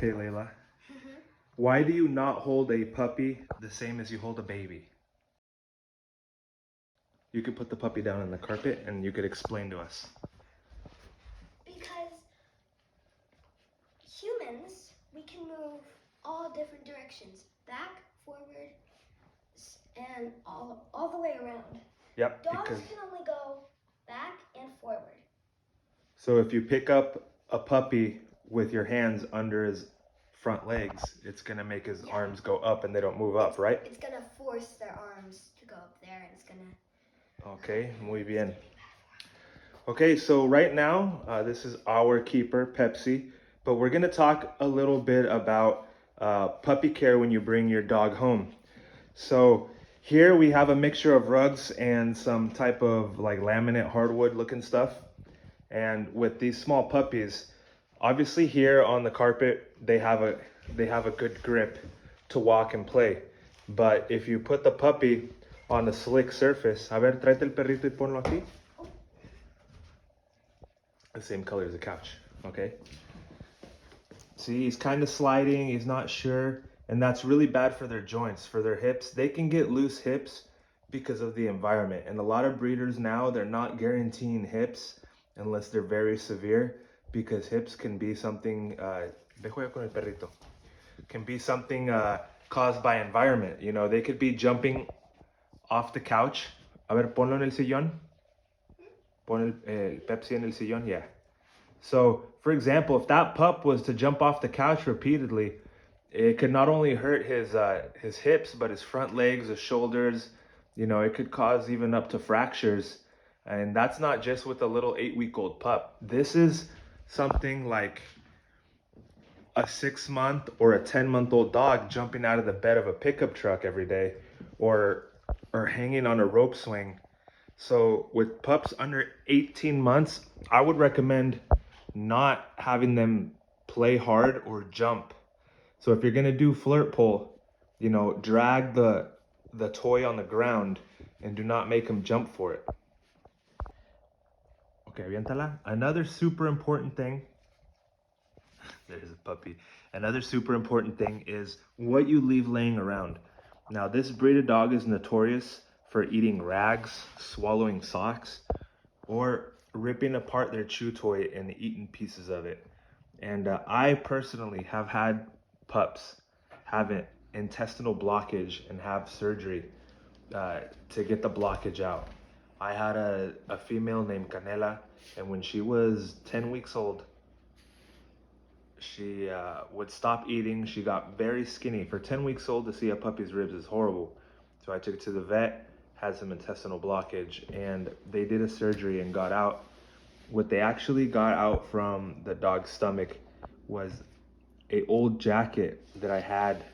Okay, Layla. Why do you not hold a puppy the same as you hold a baby? You could put the puppy down on the carpet and you could explain to us. Because humans, we can move all different directions. Back, forward, and all the way around. Yep. Dogs can only go back and forward. So if you pick up a puppy with your hands under his front legs, it's going to make his arms go up and they don't move up, right? It's going to force their arms to go up there, and it's going to... Okay, muy bien. Okay, so right now, this is our keeper, Pepsi, but we're going to talk a little bit about puppy care when you bring your dog home. So here we have a mixture of rugs and some type of like laminate hardwood looking stuff. And with these small puppies, obviously here on the carpet, they have a good grip to walk and play. But if you put the puppy on a slick surface, a ver, tráete el perrito y ponlo aquí. The same color as the couch, okay? See, he's kind of sliding, he's not sure, and that's really bad for their joints, for their hips. They can get loose hips because of the environment. And a lot of breeders now, they're not guaranteeing hips unless they're very severe, because hips can be something, can be something caused by environment. You know, they could be jumping off the couch. A ver, ponlo en el sillón. Pon el Pepsi en el sillón, yeah. So, for example, if that pup was to jump off the couch repeatedly, it could not only hurt his hips, but his front legs, his shoulders. You know, it could cause even up to fractures. And that's not just with a little 8-week-old pup. This is something like a 6-month or a 10-month-old dog jumping out of the bed of a pickup truck every day, or hanging on a rope swing. So with pups under 18 months, I would recommend not having them play hard or jump. So if you're gonna do flirt pull, you know, drag the toy on the ground and do not make them jump for it. Okay, aviéntala. Another super important thing, there's a puppy. Another super important thing is what you leave laying around. Now, this breed of dog is notorious for eating rags, swallowing socks, or ripping apart their chew toy and eating pieces of it. And I personally have had pups have an intestinal blockage and have surgery to get the blockage out. I had a female named Canela, and when she was 10 weeks old, she would stop eating. She got very skinny. For 10 weeks old, to see a puppy's ribs is horrible. So I took her to the vet, had some intestinal blockage, and they did a surgery and got out. What they actually got out from the dog's stomach was a old jacket that I had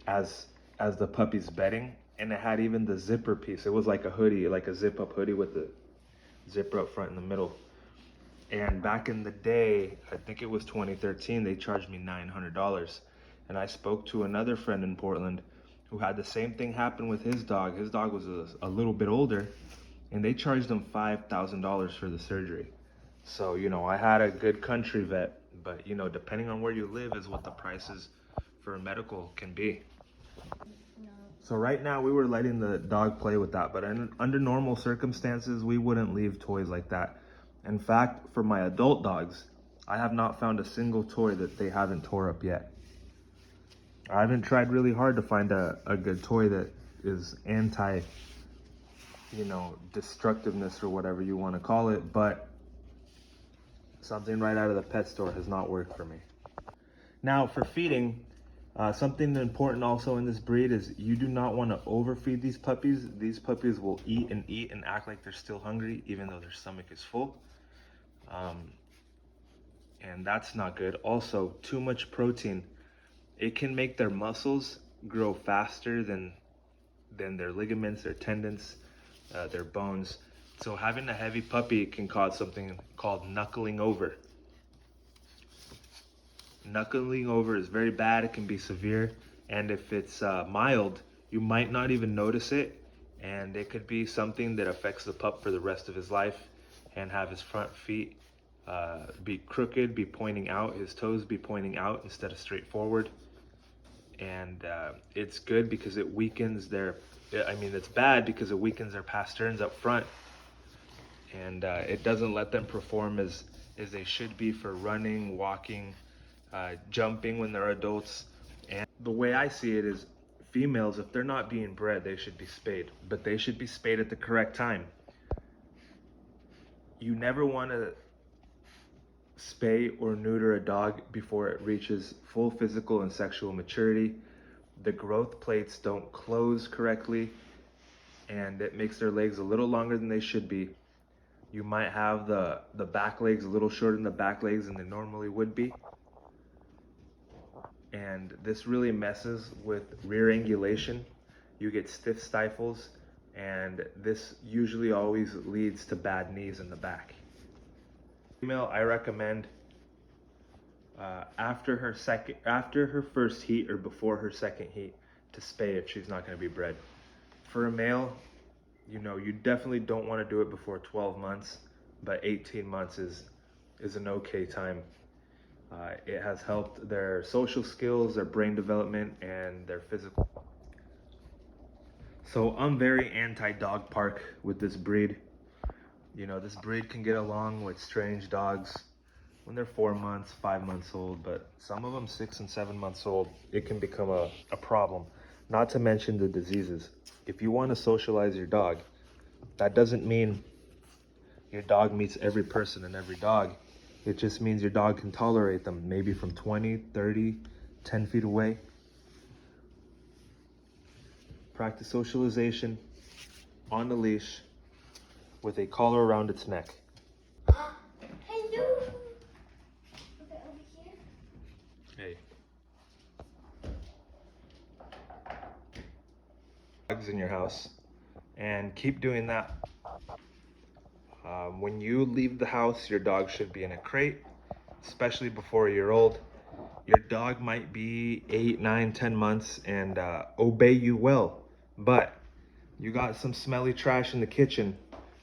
as the puppy's bedding, and it had even the zipper piece. It was like a hoodie, like a zip-up hoodie with the zipper up front in the middle. And back in the day, I think it was 2013, they charged me $900. And I spoke to another friend in Portland who had the same thing happen with his dog. His dog was a little bit older, and they charged him $5,000 for the surgery. So, you know, I had a good country vet, but, you know, depending on where you live is what the prices for medical can be. So right now we were letting the dog play with that, but under normal circumstances, we wouldn't leave toys like that. In fact, for my adult dogs, I have not found a single toy that they haven't tore up yet. I haven't tried really hard to find a good toy that is anti, you know, destructiveness or whatever you want to call it, but something right out of the pet store has not worked for me. Now for feeding, something important also in this breed is you do not want to overfeed these puppies. These puppies will eat and act like they're still hungry even though their stomach is full. And that's not good. Also, too much protein, it can make their muscles grow faster than their ligaments, their tendons, their bones. So having a heavy puppy can cause something called knuckling over. Knuckling over is very bad. It can be severe, and if it's mild, you might not even notice it, and it could be something that affects the pup for the rest of his life and have his front feet be crooked, be pointing out, his toes be pointing out instead of straight forward. And it's good because it weakens their, I mean, it's bad because it weakens their pasterns up front, and it doesn't let them perform as they should be for running, walking, jumping when they're adults. And the way I see it is, females, if they're not being bred, they should be spayed, but they should be spayed at the correct time. You never want to spay or neuter a dog before it reaches full physical and sexual maturity. The growth plates don't close correctly, and it makes their legs a little longer than they should be. You might have the back legs a little shorter than the back legs than they normally would be. And this really messes with rear angulation. You get stiff stifles, and this usually always leads to bad knees in the back. Female, I recommend after her first heat or before her second heat to spay if she's not going to be bred. For a male, you know, you definitely don't want to do it before 12 months, but 18 months is an okay time. It has helped their social skills, their brain development, and their physical. So I'm very anti-dog park with this breed. You know, this breed can get along with strange dogs when they're 4 months, 5 months old, but some of them 6 and 7 months old, it can become a problem. Not to mention the diseases. If you want to socialize your dog, that doesn't mean your dog meets every person and every dog. It just means your dog can tolerate them, maybe from 20, 30, 10 feet away. Practice socialization on the leash with a collar around its neck. Hello. Okay, over here. Hey. Dogs in your house, and keep doing that. When you leave the house, your dog should be in a crate, especially before a year old. Your dog might be 8, 9, 10 months and obey you well, but you got some smelly trash in the kitchen,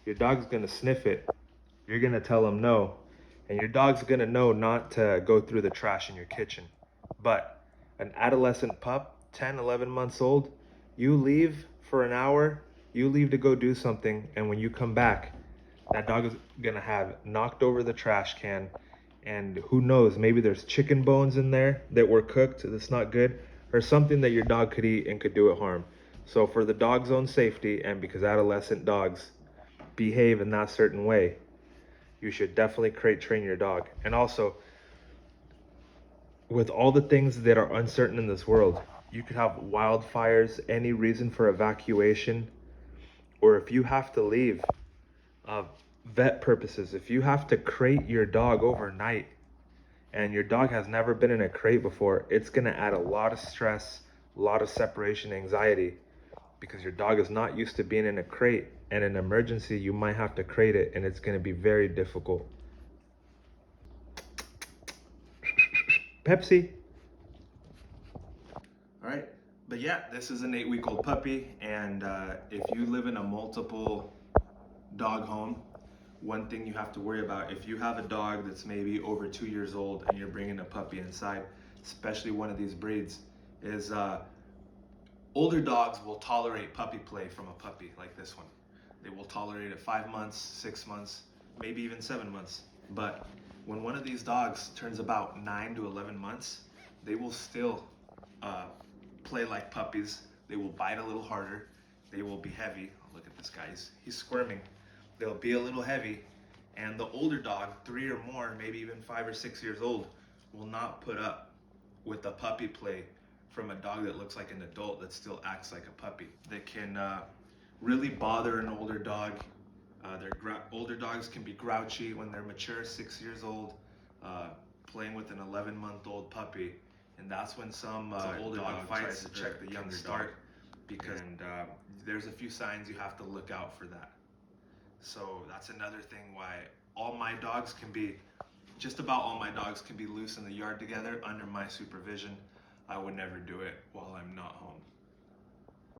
your dog's gonna sniff it, you're gonna tell him no, and your dog's gonna know not to go through the trash in your kitchen. But an adolescent pup, 10, 11 months old, you leave for an hour, you leave to go do something, and when you come back, that dog is gonna have knocked over the trash can, and who knows, maybe there's chicken bones in there that were cooked that's not good, or something that your dog could eat and could do it harm. So for the dog's own safety, and because adolescent dogs behave in that certain way, you should definitely crate train your dog. And also, with all the things that are uncertain in this world, you could have wildfires, any reason for evacuation, or if you have to leave, vet purposes, if you have to crate your dog overnight and your dog has never been in a crate before, it's going to add a lot of stress, a lot of separation anxiety, because your dog is not used to being in a crate, and in an emergency you might have to crate it, and it's going to be very difficult. Pepsi. All right, but yeah, this is an 8-week-old puppy, and if you live in a multiple dog home, one thing you have to worry about, if you have a dog that's maybe over 2 years old and you're bringing a puppy inside, especially one of these breeds, is older dogs will tolerate puppy play from a puppy like this one. They will tolerate it 5 months, 6 months, maybe even 7 months. But when one of these dogs turns about 9 to 11 months, they will still play like puppies. They will bite a little harder. They will be heavy. Oh, look at this guy, he's squirming. They'll be a little heavy, and the older dog, 3 or more, maybe even 5 or 6 years old, will not put up with the puppy play from a dog that looks like an adult that still acts like a puppy. That can really bother an older dog. Older dogs can be grouchy when they're mature, 6 years old, playing with an 11-month-old puppy, and that's when some older dog fights to check the young start, because there's a few signs you have to look out for that. So that's another thing why just about all my dogs can be loose in the yard together under my supervision. I would never do it while I'm not home.